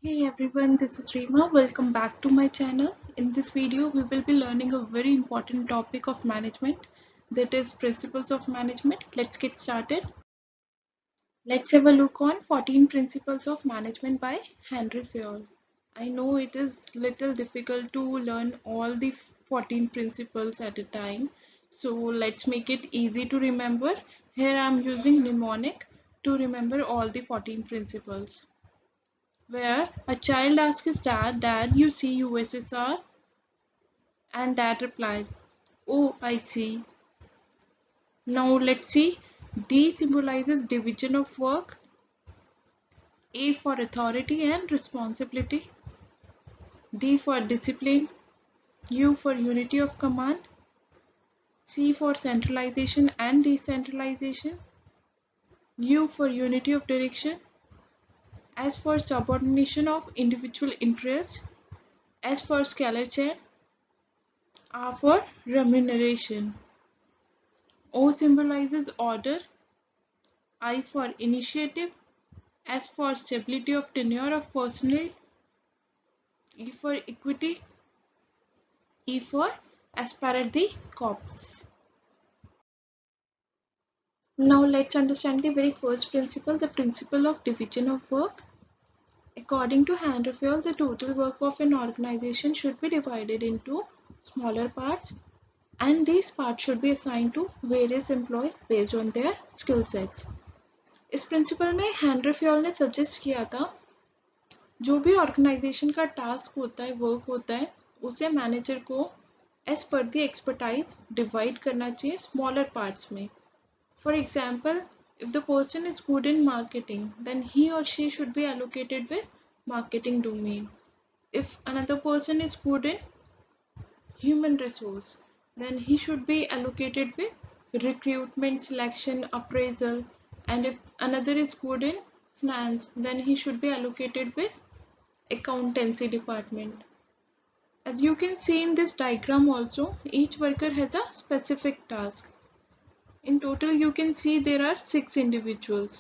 Hey everyone, this is Reema. Welcome back to my channel. In this video, we will be learning a very important topic of management, that is principles of management. Let's get started. Let's have a look on 14 Principles of Management by Henry Fayol. I know it is little difficult to learn all the 14 principles at a time. So let's make it easy to remember. Here I am using mnemonic to remember all the 14 principles. Where a child asks his dad, "Dad, you see USSR?" And dad replied, "Oh, I see." Now let's see. D symbolizes division of work. A for authority and responsibility. D for discipline. U for unity of command. C for centralization and decentralization. U for unity of direction. S for subordination of individual interests. S for scalar chain. R for remuneration. O symbolizes order. I for initiative. S for stability of tenure of personnel. E for equity. E for aspirate the corpus. Now let's understand the very first principle, the principle of division of work. According to Henry Fayol, the total work of an organization should be divided into smaller parts, and these parts should be assigned to various employees based on their skill sets. इस principal में Henry Fayol ने suggest किया था जो भी organisation का task होता है, वर्क होता है, उसे मैनेजर को as per the expertise divide करना चाहिए स्मॉलर पार्ट्स में. For example, if the person is good in marketing, then he or she should be allocated with marketing domain. If another person is good in human resource, then he should be allocated with recruitment, selection, appraisal. And if another is good in finance, then he should be allocated with accountancy department. As you can see in this diagram also, each worker has a specific task. In total, you can see there are 6 individuals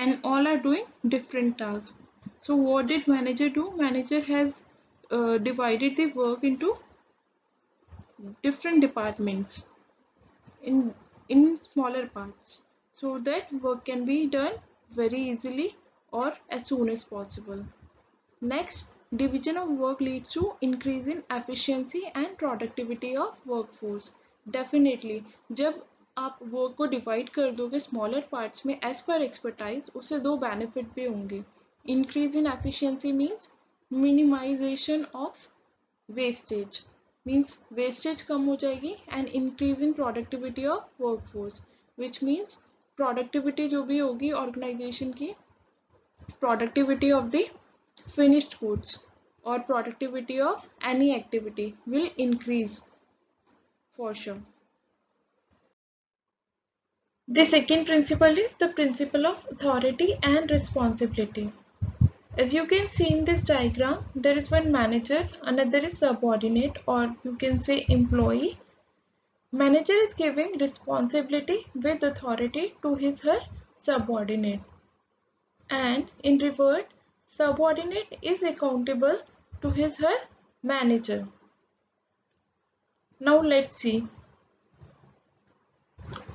and all are doing different tasks. So what did manager do? Manager has divided the work into different departments in smaller parts so that work can be done very easily or as soon as possible. Next, division of work leads to increase in efficiency and productivity of workforce. Definitely, जब आप work को divide कर दोगे smaller parts में as per expertise, उससे दो benefit भी होंगे. Increase in efficiency means minimisation of wastage, means wastage कम हो जाएगी, and increase in productivity of workforce, which means productivity जो भी होगी ऑर्गेनाइजेशन की, productivity of the finished goods or productivity of any activity will increase for sure. The second principle is the principle of authority and responsibility. As you can see in this diagram, there is one manager, another is subordinate, or you can say employee. Manager is giving responsibility with authority to his/her subordinate, and in revert, subordinate is accountable to his/her manager. Now let's see.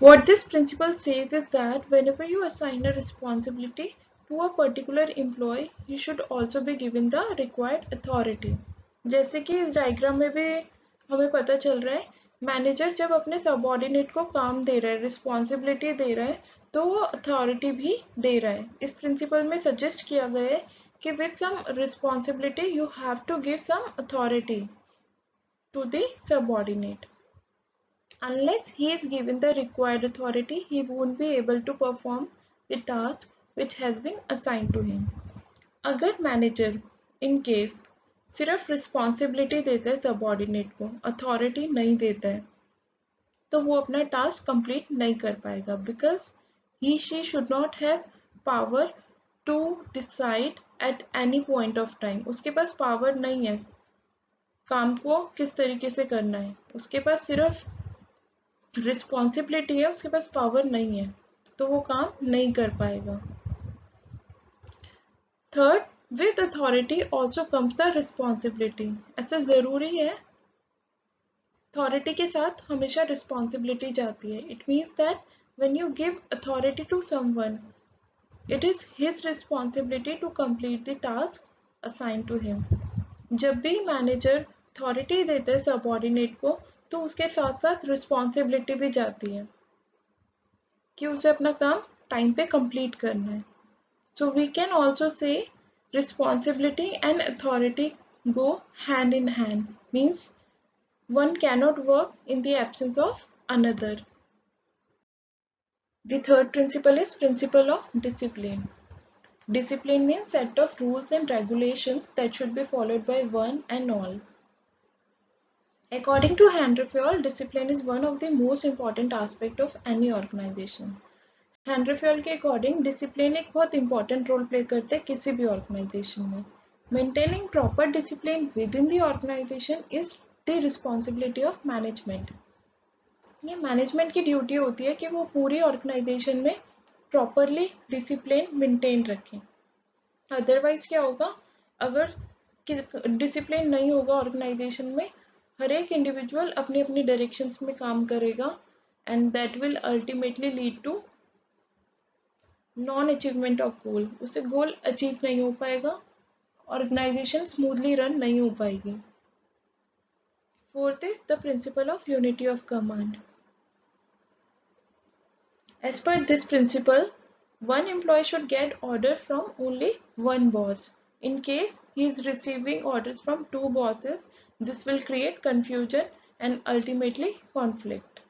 What this principle says is that whenever you assign a responsibility to a particular employee, he should also be given the required authority. जैसे कि इस diagram में भी हमें पता चल रहा है, मैनेजर जब अपने सबऑर्डिनेट को काम दे रहा है, रिस्पॉन्सिबिलिटी दे रहा है, तो वो अथॉरिटी भी दे रहा है. इस प्रिंसिपल में सजेस्ट किया गया है कि with some responsibility you have to give some authority to the subordinate. Unless he is given the required authority, he won't be able to perform the task which has been assigned to him. अगर manager in case सिर्फ responsibility देता है subordinate को, authority नहीं देता है, तो वो अपना टास्क कंप्लीट नहीं कर पाएगा, because he she should not have power to decide at any point of time. उसके पास पावर नहीं है काम को किस तरीके से करना है, उसके पास सिर्फ रिस्पॉन्सिबिलिटी है, उसके पास पावर नहीं है, तो वो काम नहीं कर पाएगा. Third, With authority also comes the responsibility. ऐसा जरूरी है, authority के साथ हमेशा responsibility जाती है. It means that when you give authority to someone, it is his responsibility to complete the task assigned to him. जब भी मैनेजर अथॉरिटी देते हैं सबऑर्डिनेट को, तो उसके साथ साथ रिस्पॉन्सिबिलिटी भी जाती है कि उसे अपना काम टाइम पे कंप्लीट करना है. So we can also say responsibility and authority go hand in hand, means one cannot work in the absence of another. The third principle is principle of discipline. Discipline means set of rules and regulations that should be followed by one and all. According to Henry Fayol, discipline is one of the most important aspect of any organization. Henry Fayol के according discipline एक बहुत important role play करते हैं किसी भी organization में. Maintaining proper discipline within the organization is the responsibility of management. ये management की ड्यूटी होती है कि वो पूरी ऑर्गेनाइजेशन में प्रॉपरली डिसिप्लिन मेंटेन रखें. अदरवाइज क्या होगा, अगर डिसिप्लिन नहीं होगा ऑर्गेनाइजेशन में, हर एक इंडिविजुअल अपनी अपनी डायरेक्शंस में काम करेगा and that will ultimately lead to non achievement of goal. उसे गोल अचीव नहीं हो पाएगा, ऑर्गेनाइजेशन स्मूथली रन नहीं हो पाएगी. Fourth is the principle of unity of command. As per this principle, one employee should get order from only one boss. In case he is receiving orders from two bosses, this will create confusion and ultimately conflict.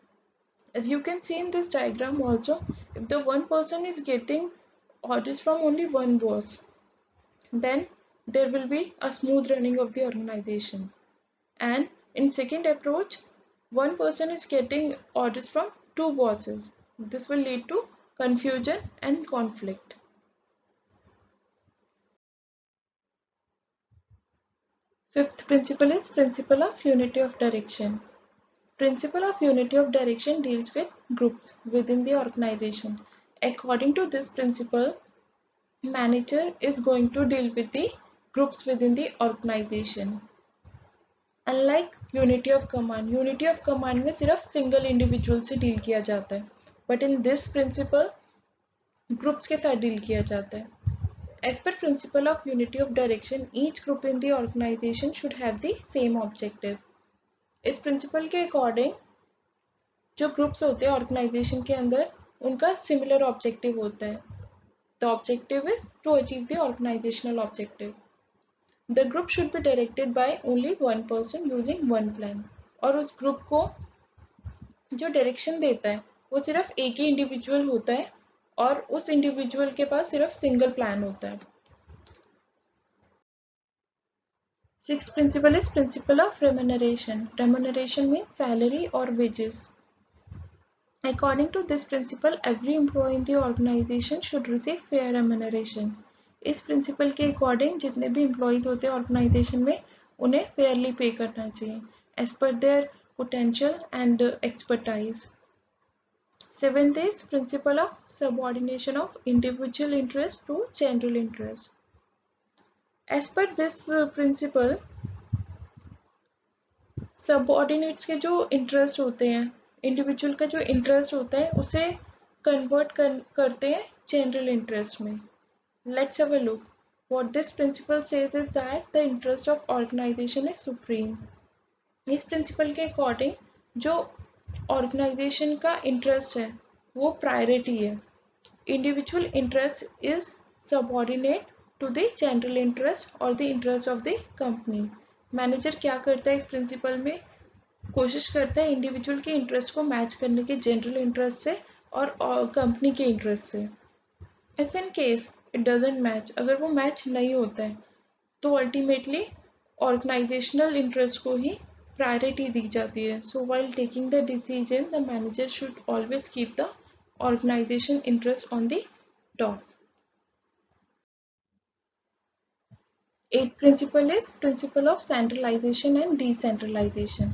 As you can see in this diagram also, if the one person is getting orders from only one boss, then there will be a smooth running of the organization. And in second approach, one person is getting orders from two bosses. This will lead to confusion and conflict. Fifth principle is principle of unity of direction. Principle of unity of direction deals with groups within the organization. According to this principle, manager is going to deal with the groups within the organization. Unlike unity of command में सिर्फ single individual से deal किया जाता है. But in this principle, groups के साथ deal किया जाता है. As per principle of unity of direction, each group in the organization should have the same objective. इस principle के according जो groups होते हैं organization के अंदर, उनका similar objective होता है. The objective is to achieve the organizational objective. The group should be directed by only one person using one plan. और उस group को जो direction देता है वो सिर्फ एक ही इंडिविजुअल होता है और उस इंडिविजुअल के पास सिर्फ सिंगल प्लान होता है. Sixth principle is principle of remuneration. Remuneration means salary or wages. According to this principle, every employee in the organization should receive fair remuneration. इस principle के according जितने भी employees होते हैं organization में, उन्हें fairly pay करना चाहिए as per their potential and expertise. Seventh is principle of subordination of individual interest to general interest. As per this principle, subordinates के जो interest होते हैं, individual का जो interest होता है, उसे convert करते हैं general interest में. Let's have a look. What this principle says is that the interest of organization is supreme. इस principle के according जो organization का interest है वो प्रायोरिटी है. Individual interest is subordinate to the general interest और the interest of the company. Manager क्या करता है इस प्रिंसिपल में, कोशिश करता है इंडिविजुअल के इंटरेस्ट को मैच करने के जनरल इंटरेस्ट से और कंपनी के इंटरेस्ट से. If in case it doesn't match, अगर वो मैच नहीं होता है तो अल्टीमेटली ऑर्गेनाइजेशनल इंटरेस्ट को ही प्रायोरिटी दी जाती है. सो while taking the decision, the manager should always keep the organization interest on the top. Eighth principle is principle of centralization and decentralization.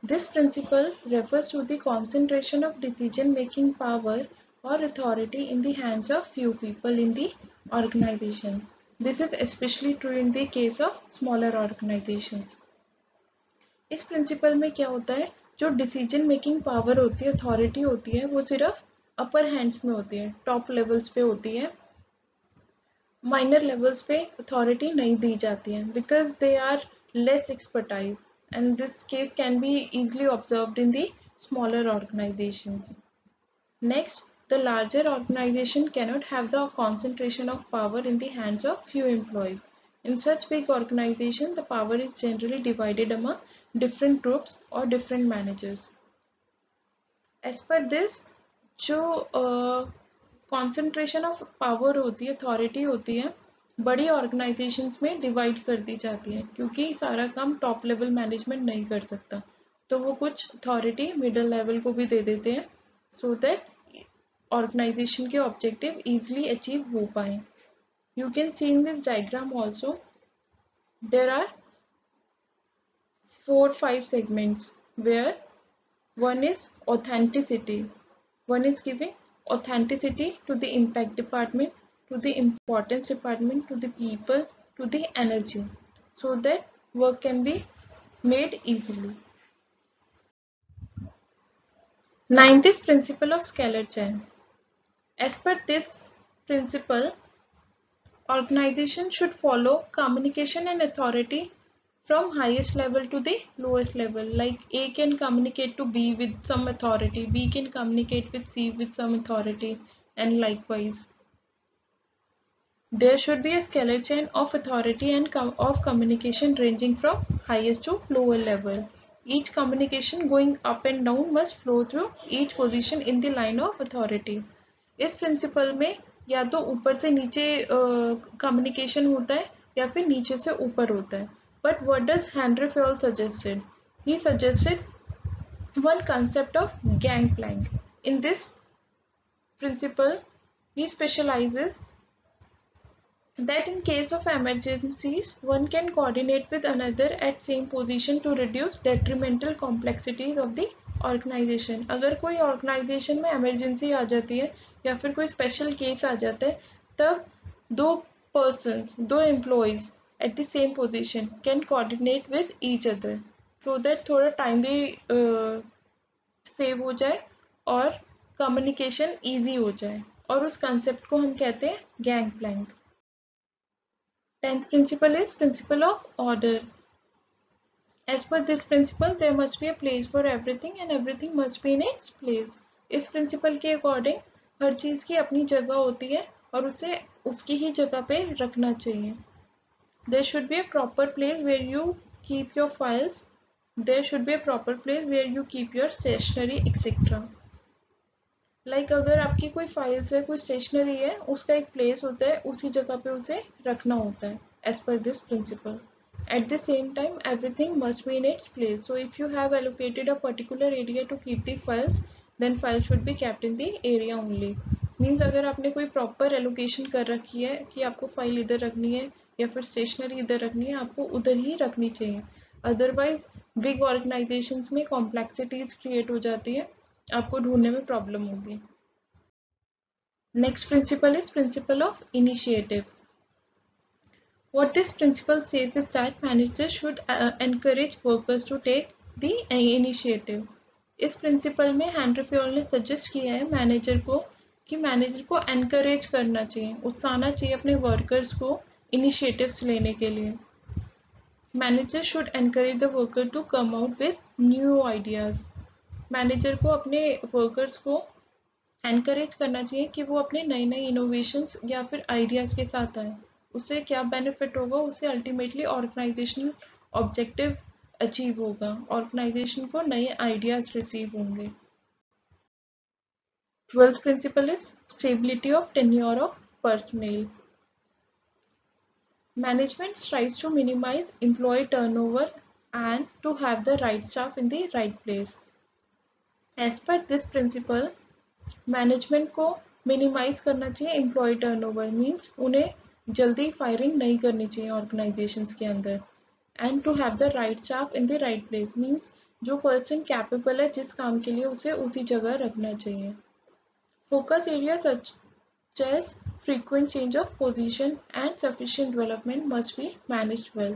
This principle refers to the concentration of decision making power or authority in the hands of few people in the organization. This is especially true in the case of smaller organizations. इस principal में क्या होता है, जो decision making power होती है, authority होती है, वो सिर्फ अपर हैंड्स में होती है, टॉप लेवल्स पे होती है, माइनर लेवल्स पे अथॉरिटी नहीं दी जाती है because they are less expertise and this case can be easily observed in the smaller organizations. Next, the larger organization cannot have the concentration of power in the hands of few employees. In such big organization, the power is generally divided among different groups or different managers. As per this, जो concentration of power होती है, authority होती है, बड़ी organizations में divide कर दी जाती है क्योंकि सारा काम top level management नहीं कर सकता, तो वो कुछ authority middle level को भी दे देते हैं so that organization के objective easily achieve हो पाए. You can see in this diagram also there are 4-5 segments where one is authenticity. One is giving authenticity to the impact department, to the importance department, to the people, to the energy, so that work can be made easily. Ninth is principle of scalar chain. As per this principle, organization should follow communication and authority from highest level to the lowest level. Like A can communicate to B with some authority, B can communicate with C with some authority, and likewise. There should be a scalar chain of authority and of communication ranging from highest to lower level. Each communication going up and down must flow through each position in the line of authority. इस principal में या तो ऊपर से नीचे communication होता है या फिर नीचे से ऊपर होता है. But what does Henry Fayol suggested? He suggested one concept of gangplank. In this principle, he specializes that in case of emergencies, one can coordinate with another at same position to reduce detrimental complexities of the organization. अगर कोई organization में emergency आ जाती है या फिर कोई special case आ जाता है, तब दो persons, दो employees at the same position can coordinate with each other so that थोड़ा time भी save हो जाए और communication easy हो जाए, और उस concept को हम कहते हैं gangplank. 10th principle is principle of order. As per this principle, there must be a place for everything and everything must be in its place. इस principle के according हर चीज़ की अपनी जगह होती है और उसे उसकी ही जगह पे रखना चाहिए. There should be a proper place where you keep your files. There should be a proper place where you keep your stationery, etc. Like अगर आपकी कोई फाइल्स है, कोई स्टेशनरी है, उसका एक प्लेस होता है, उसी जगह पे उसे रखना होता है as per this principle. At the same time everything must be in its place. So if you have allocated a particular area to keep the files, then file should be kept in the area only. Means अगर आपने कोई proper allocation कर रखी है कि आपको file इधर रखनी है या फिर स्टेशनरी इधर रखनी है, आपको उधर ही रखनी चाहिए. अदरवाइज बिग ऑर्गेनाइजेशंस में कॉम्प्लेक्सिटीज क्रिएट हो जाती है, आपको ढूंढने में प्रॉब्लम होगी. Next principle is principle of initiative. What this principle says is that managers should encourage workers to take the initiative. इस प्रिंसिपल में हेनरी फेयोल ने सजेस्ट किया है मैनेजर को कि मैनेजर को एनकरेज करना चाहिए, उत्साहना चाहिए अपने वर्कर्स को इनिशिएटिव्स लेने के लिए. Manager should encourage the worker to come out with new ideas. Manager को अपने वर्कर्स को एनकरेज करना चाहिए कि वो अपने नए नए इनोवेशंस या फिर आइडियाज़ के साथ आए. उससे क्या बेनिफिट होगा, उससे अल्टीमेटली ऑर्गेनाइजेशनल ऑब्जेक्टिव अचीव होगा, ऑर्गेनाइजेशन को नए आइडियाज रिसीव होंगे. 12th principle is stability of tenure of personnel. Management strives to minimize employee turnover and to have the right staff in the right place. As per this principle, management को minimise करना चाहिए employee turnover. Means उन्हें जल्दी firing नहीं करनी चाहिए organisations के अंदर. And to have the right staff in the right place. Means जो पर्सन कैपेबल है जिस काम के लिए, उसे उसी जगह रखना चाहिए. Focus area such as frequent change of position and sufficient development must be managed well.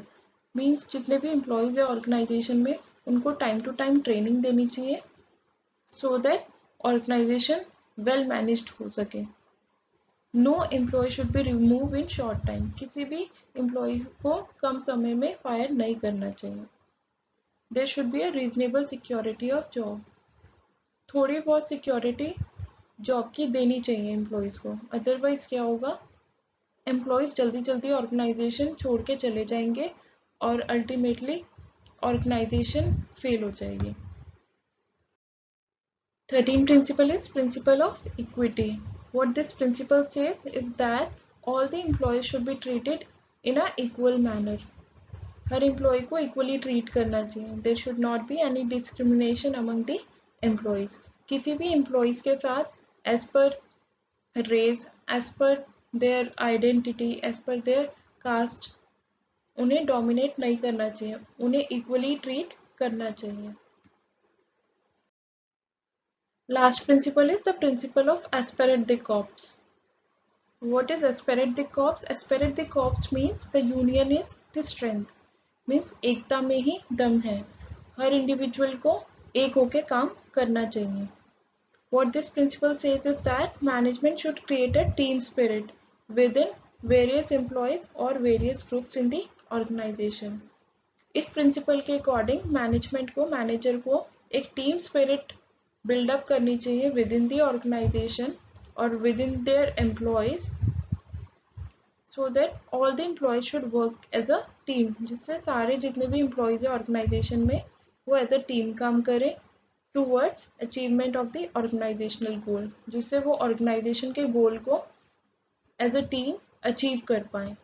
Means जितने भी एम्प्लॉयज़ है ऑर्गेनाइजेशन में उनको टाइम टू टाइम ट्रेनिंग देनी चाहिए so that organisation well managed हो सके. No employee should be remove in short time. किसी भी एम्प्लॉय को कम समय में फायर नहीं करना चाहिए. There should be a reasonable security of job. थोड़ी बहुत सिक्योरिटी जॉब की देनी चाहिए एम्प्लॉयज़ को. अदरवाइज क्या होगा, एम्प्लॉयज़ जल्दी जल्दी ऑर्गेनाइजेशन छोड़ के चले जाएंगे और अल्टीमेटली ऑर्गेनाइजेशन फेल हो जाएगी. 13th principle is principle of equity. What this principle says is that all the employees should be treated in a equal manner. हर एम्प्लॉय को इक्वली ट्रीट करना चाहिए. There should not be any discrimination among the employees. किसी भी employees के साथ as per race, as per their identity, as per their caste उन्हें dominate नहीं करना चाहिए. उन्हें इक्वली ट्रीट करना चाहिए. Last principle is the principle of aspirate the corps. What is aspirate the corps? Aspirate the corps means the union is the strength. Means एकता में ही दम है. हर इंडिविजुअल को एक होके काम करना चाहिए. What this principle says is that management should create a team spirit within various employees or various groups in the organization. इस प्रिंसिपल के अकॉर्डिंग मैनेजमेंट को, मैनेजर को एक टीम स्पिरिट बिल्डअप करनी चाहिए विद इन द ऑर्गेनाइजेशन और within their employees so that all the employees should work as a team. जिससे सारे जितने भी एम्प्लॉयज है ऑर्गेनाइजेशन में वो एज अ टीम काम करें towards achievement of the organisational goal. जिससे वो ऑर्गेनाइजेशन के गोल को एज अ टीम अचीव कर पाए.